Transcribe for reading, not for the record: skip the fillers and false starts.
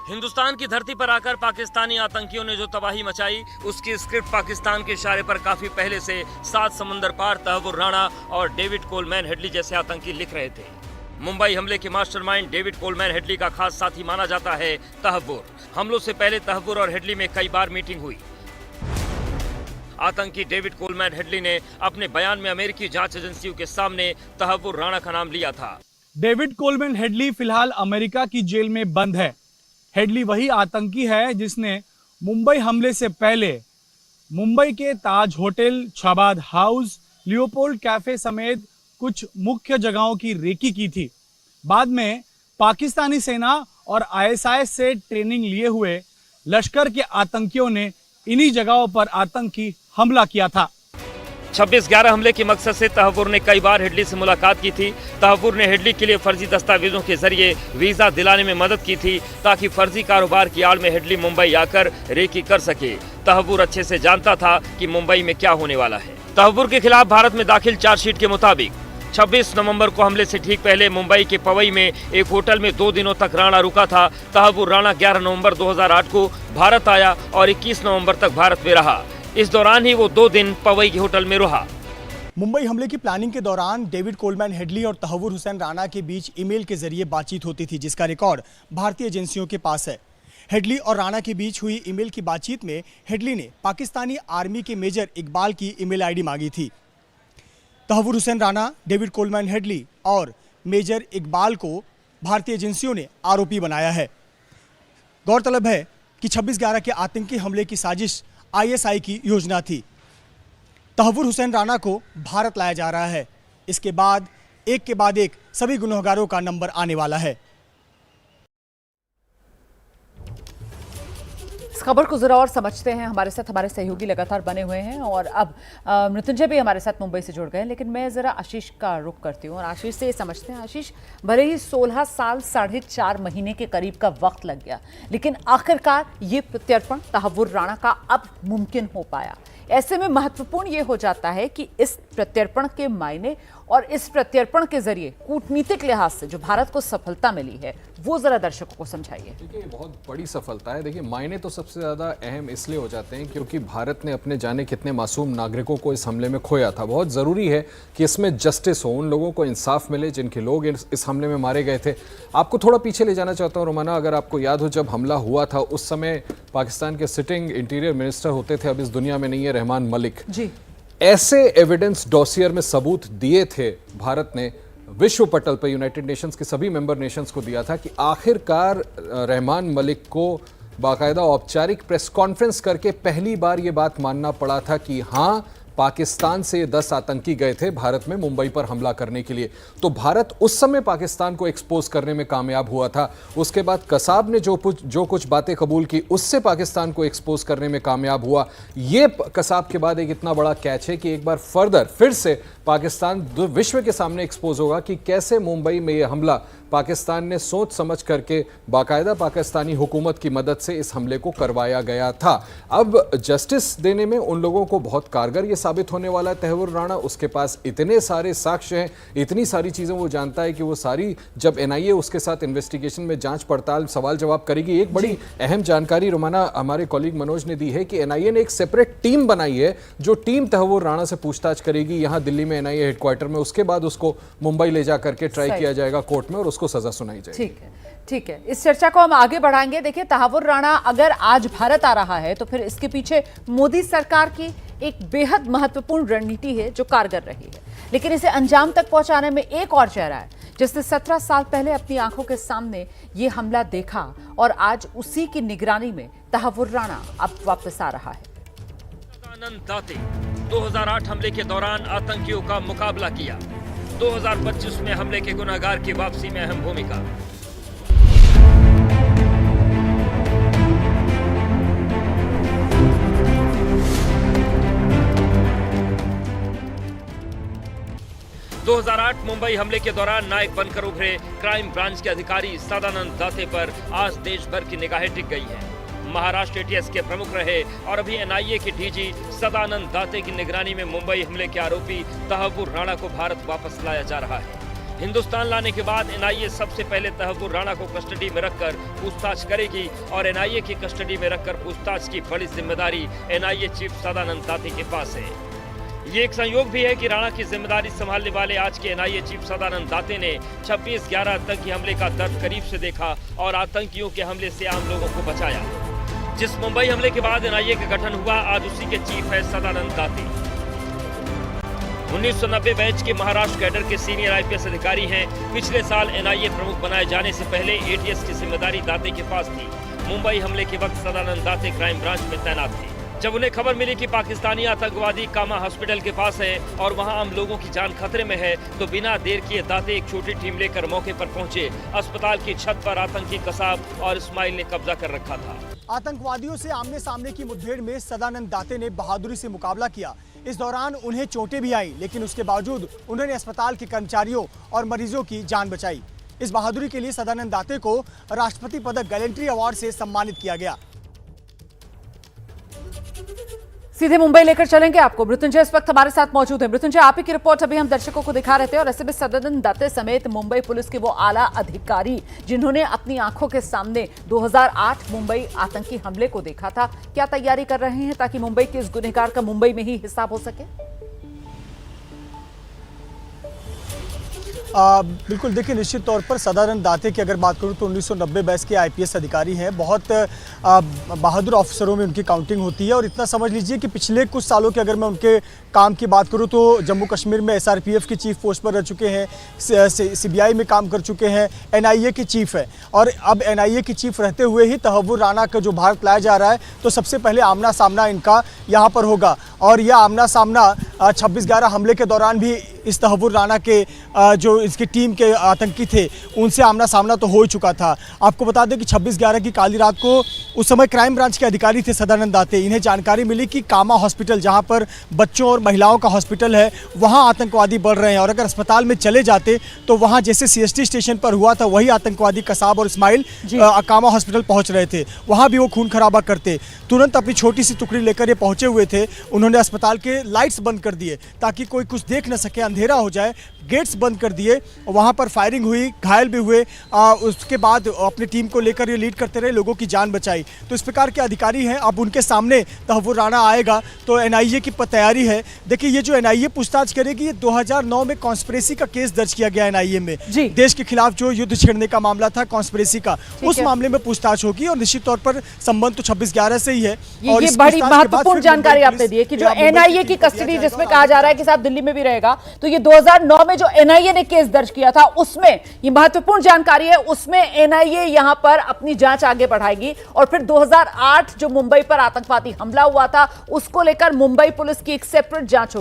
हिंदुस्तान की धरती पर आकर पाकिस्तानी आतंकियों ने जो तबाही मचाई, उसकी स्क्रिप्ट पाकिस्तान के इशारे पर काफी पहले से 7 समंदर पार तहव्वुर राणा और डेविड कोलमैन हेडली जैसे आतंकी लिख रहे थे। मुंबई हमले के मास्टरमाइंड डेविड कोलमैन हेडली का खास साथी माना जाता है तहव्वुर। हमलों से पहले तहव्वुर और हेडली में कई बार मीटिंग हुई। आतंकी डेविड कोलमैन हेडली ने अपने बयान में अमेरिकी जांच एजेंसियों के सामने तहव्वुर राणा का नाम लिया था। डेविड कोलमैन हेडली फिलहाल अमेरिका की जेल में बंद है। हेडली वही आतंकी है जिसने मुंबई हमले से पहले मुंबई के ताज hotel, Shahbaz house, Leopold cafe समेत कुछ मुख्य जगहों की रेकी की थी। बाद में पाकिस्तानी सेना और आईएसआई से ट्रेनिंग लिए हुए लश्कर के आतंकियों ने इन्हीं जगहों पर आतंकी हमला किया था। 26/11 हमले के मकसद से तहव्वुर ने कई बार हेडली से मुलाकात की थी। तहव्वुर ने हेडली के लिए फर्जी दस्तावेजों के जरिए वीजा दिलाने में मदद की थी ताकि फर्जी कारोबार की आड़ में हेडली मुंबई आकर रेकी कर सके। तहव्वुर अच्छे से जानता था कि मुंबई में क्या होने वाला है। तहव्वुर के खिलाफ भारत में दाखिल चार्जशीट के मुताबिक 26 नवंबर को हमले से ठीक पहले मुंबई के पवई में एक होटल में 2 दिनों तक राणा रुका था। तहव्वुर राणा 11 नवंबर 2008 को भारत आया और 21 नवंबर तक भारत में रहा। इस दौरान ही वो 2 दिन पवई के होटल में रहा। मुंबई हमले की प्लानिंग के दौरान डेविड कोलमैन हेडली और तहव्वुर हुसैन राणा के बीच ईमेल के जरिए बातचीत होती थी, जिसका रिकॉर्ड भारतीय एजेंसियों के पास है। हेडली और राणा के बीच हुई ईमेल की बातचीत में हेडली ने पाकिस्तानी आर्मी के मेजर इकबाल की ईमेल आईडी मांगी थी। Tahawwur Hussain Rana, David Coleman Headley और मेजर इकबाल को भारतीय एजेंसियों ने आरोपी बनाया है। गौरतलब है कि 26/11 के आतंकी हमले की साजिश आईएसआई की योजना थी। तहव्वुर हुसैन राणा को भारत लाया जा रहा है। इसके बाद एक सभी गुनहगारों का नंबर आने वाला है। इस खबर को जरा और समझते हैं। हमारे साथ हमारे सहयोगी लगातार बने हुए हैं और अब मृत्युंजय भी हमारे साथ मुंबई से जुड़ गए। लेकिन मैं जरा आशीष का रुख करती हूँ और आशीष से ये समझते हैं। आशीष, भले ही 16 साल 4.5 महीने के करीब का वक्त लग गया, लेकिन आखिरकार ये प्रत्यर्पण तहव्वुर राणा का अब मुमकिन हो पाया। ऐसे में महत्वपूर्ण ये हो जाता है कि इस प्रत्यर्पण के मायने और इस प्रत्यर्पण के जरिए कूटनीतिक लिहाज से जो भारत को सफलता मिली है वो जरा दर्शकों को समझाइए। देखिए, बहुत बड़ी सफलता है। देखिए, मायने तो सबसे ज़्यादा अहम इसलिए हो जाते हैं क्योंकि भारत ने अपने जाने कितने मासूम नागरिकों को इस हमले में खोया था। बहुत ज़रूरी है कि इसमें जस्टिस हो, उन लोगों को इंसाफ मिले जिनके लोग इस हमले में मारे गए थे। आपको थोड़ा पीछे ले जाना चाहता हूँ रोमाना, अगर आपको याद हो जब हमला हुआ था उस समय पाकिस्तान के सिटिंग इंटीरियर मिनिस्टर होते थे, अब इस दुनिया में नहीं है, रहमान मलिक जी। ऐसे एविडेंस डॉसियर में सबूत दिए थे भारत ने, विश्व पटल पर यूनाइटेड नेशंस के सभी मेंबर नेशंस को दिया था कि आखिरकार रहमान मलिक को बाकायदा औपचारिक प्रेस कॉन्फ्रेंस करके पहली बार ये बात मानना पड़ा था कि हाँ, पाकिस्तान से 10 आतंकी गए थे भारत में मुंबई पर हमला करने के लिए। तो भारत उस समय पाकिस्तान को एक्सपोज करने में कामयाब हुआ था। उसके बाद कसाब ने जो कुछ बातें कबूल की, उससे पाकिस्तान को एक्सपोज करने में कामयाब हुआ। ये कसाब के बाद एक इतना बड़ा कैच है कि एक बार फिर से पाकिस्तान विश्व के सामने एक्सपोज होगा कि कैसे मुंबई में यह हमला पाकिस्तान ने सोच समझ करके बाकायदा पाकिस्तानी हुकूमत की मदद से इस हमले को करवाया गया था। अब जस्टिस देने में उन लोगों को बहुत कारगर ये साबित होने वाला है। तहव्वुर राणा, उसके पास इतने सारे साक्ष्य हैं, इतनी सारी चीज़ें वो जानता है कि वो सारी जब एनआईए उसके साथ इन्वेस्टिगेशन में जांच पड़ताल सवाल जवाब करेगी। एक बड़ी अहम जानकारी रोमाना हमारे कॉलीग मनोज ने दी है कि एनआईए ने एक सेपरेट टीम बनाई है जो टीम तहव्वुर राणा से पूछताछ करेगी यहाँ दिल्ली में एनआईए हेडक्वार्टर में। उसके बाद उसको मुंबई ले जा करके ट्राई किया जाएगा कोर्ट में और उसको सजा सुनाई जाएगी। ठीक है, इस चर्चा को हम आगे बढ़ाएंगे। देखिए, तहव्वुर राणा अगर आज भारत आ रहा है तो फिर इसके पीछे मोदी सरकार की एक बेहद महत्वपूर्ण रणनीति है जो कारगर रही है, लेकिन इसे अंजाम तक पहुंचाने में एक और चेहरा है जिसने 17 साल पहले अपनी आंखों के सामने ये हमला देखा और आज उसी की निगरानी में तहव्वुर राणा अब वापस आ रहा है। सदानंद दाते 2008 हमले के दौरान आतंकियों का मुकाबला किया। 2025 में हमले के गुनहगार की वापसी में अहम भूमिका। दो 2008 मुंबई हमले के दौरान नायक बनकर उभरे क्राइम ब्रांच के अधिकारी सदानंद दाते पर आज देश भर की निगाहें टिक गई हैं। महाराष्ट्र एटीएस के प्रमुख रहे और अभी एनआईए के डीजी सदानंद दाते की निगरानी में मुंबई हमले के आरोपी तहव्वुर राणा को भारत वापस लाया जा रहा है। हिंदुस्तान लाने के बाद एनआईए सबसे पहले तहव्वुर राणा को कस्टडी में रखकर पूछताछ करेगी और एनआईए की कस्टडी में रखकर पूछताछ की बड़ी जिम्मेदारी एनआईए चीफ सदानंद दाते के पास है। ये एक संयोग भी है कि राणा की जिम्मेदारी संभालने वाले आज के एनआईए चीफ सदानंद दाते ने 26/11 आतंकी हमले का दर्द करीब से देखा और आतंकियों के हमले से आम लोगों को बचाया। जिस मुंबई हमले के बाद एनआईए का गठन हुआ, आज उसी के चीफ है सदानंद दाते। 1990 बैच के महाराष्ट्र कैडर के सीनियर आईपीएस अधिकारी हैं। पिछले साल एनआईए प्रमुख बनाए जाने से पहले एटीएस की जिम्मेदारी दाते के पास थी। मुंबई हमले के वक्त सदानंद दाते क्राइम ब्रांच में तैनात थे। जब उन्हें खबर मिली कि पाकिस्तानी आतंकवादी कामा हॉस्पिटल के पास है और वहां आम लोगों की जान खतरे में है, तो बिना देर किए दाते एक छोटी टीम लेकर मौके पर पहुंचे। अस्पताल की छत पर आतंकी कसाब और इस्माइल ने कब्जा कर रखा था। आतंकवादियों से आमने सामने की मुठभेड़ में सदानंद दाते ने बहादुरी से मुकाबला किया। इस दौरान उन्हें चोटें भी आई, लेकिन उसके बावजूद उन्होंने अस्पताल के कर्मचारियों और मरीजों की जान बचाई। इस बहादुरी के लिए सदानंद दाते को राष्ट्रपति पदक गैलेंट्री अवार्ड से सम्मानित किया गया। सीधे मुंबई लेकर चलेंगे आपको। मृत्युंजय इस वक्त हमारे साथ मौजूद है। मृत्युंजय, आप ही की रिपोर्ट अभी हम दर्शकों को दिखा रहे थे और ऐसे में सदानंद दाते समेत मुंबई पुलिस के वो आला अधिकारी जिन्होंने अपनी आंखों के सामने 2008 मुंबई आतंकी हमले को देखा था, क्या तैयारी कर रहे हैं ताकि मुंबई के इस गुनहगार का मुंबई में ही हिसाब हो सके? बिल्कुल, देखिए, निश्चित तौर पर सदानंद दाते की अगर बात करूं तो 1990 बैच के आईपीएस अधिकारी हैं। बहुत बहादुर ऑफिसरों में उनकी काउंटिंग होती है और इतना समझ लीजिए कि पिछले कुछ सालों के अगर मैं उनके काम की बात करूं तो जम्मू कश्मीर में एसआरपीएफ की चीफ पोस्ट पर रह चुके हैं, सीबीआई में काम कर चुके हैं, एनआईए के चीफ है और अब एनआईए की चीफ रहते हुए ही तहव्वुर राणा का जो भारत लाया जा रहा है, तो सबसे पहले आमना सामना इनका यहाँ पर होगा। और यह आमना सामना 26/11 हमले के दौरान भी इस तहव्वुर राणा के जो इसकी टीम के आतंकी थे उनसे आमना सामना तो हो ही चुका था। आपको बता दें कि 26/11 की काली रात को उस समय क्राइम ब्रांच के अधिकारी थे सदानंद दाते। इन्हें जानकारी मिली कि कामा हॉस्पिटल, जहां पर बच्चों और महिलाओं का हॉस्पिटल है, वहां आतंकवादी बढ़ रहे हैं और अगर अस्पताल में चले जाते तो वहां जैसे सीएसटी स्टेशन पर हुआ था वही आतंकवादी कसाब और इस्माइल कामा हॉस्पिटल पहुंच रहे थे, वहां भी वो खून खराबा करते। तुरंत अपनी छोटी सी टुकड़ी लेकर ये पहुंचे हुए थे। उन्होंने अस्पताल के लाइट्स बंद कर दिए ताकि कोई कुछ देख न सके, अंधेरा हो जाए, गेट्स बंद कर दिए। वहां पर फायरिंग हुई, घायल भी हुए। उसके बाद अपनी टीम को लेकर ये लीड करते रहे, लोगों की जान बचाई। तो इस प्रकार के अधिकारी हैं। अब उनके सामने तहव्वुर राणा आएगा तो एनआईए की तैयारी है। देखिए, ये जो एनआईए पूछताछ करेगी, ये 2009 में कॉन्स्पिरेसी का केस दर्ज किया गया एनआईए में, देश के खिलाफ जो युद्ध छेड़ने का मामला था कॉन्स्पिरेसी का, उस मामले में पूछताछ होगी और निश्चित तौर पर संबंध तो 26/11 से ही है। और ये बड़ी महत्वपूर्ण जानकारी आपने दी है कि जो एनआईए की कस्टडी जिसमें कहा जा रहा है कि साहब दिल्ली में भी रहेगा, तो ये 2009 में जो एनआईए ने केस दर्ज किया था उसमें ये महत्वपूर्ण जानकारी है। उसमें एनआईए यहां पर अपनी जांच आगे बढ़ाएगी और फिर 2008 जो मुंबई पर आतंकवादी हमला हुआ था उसको लेकर मुंबई पुलिस की एक सेपरेट जांच होगी।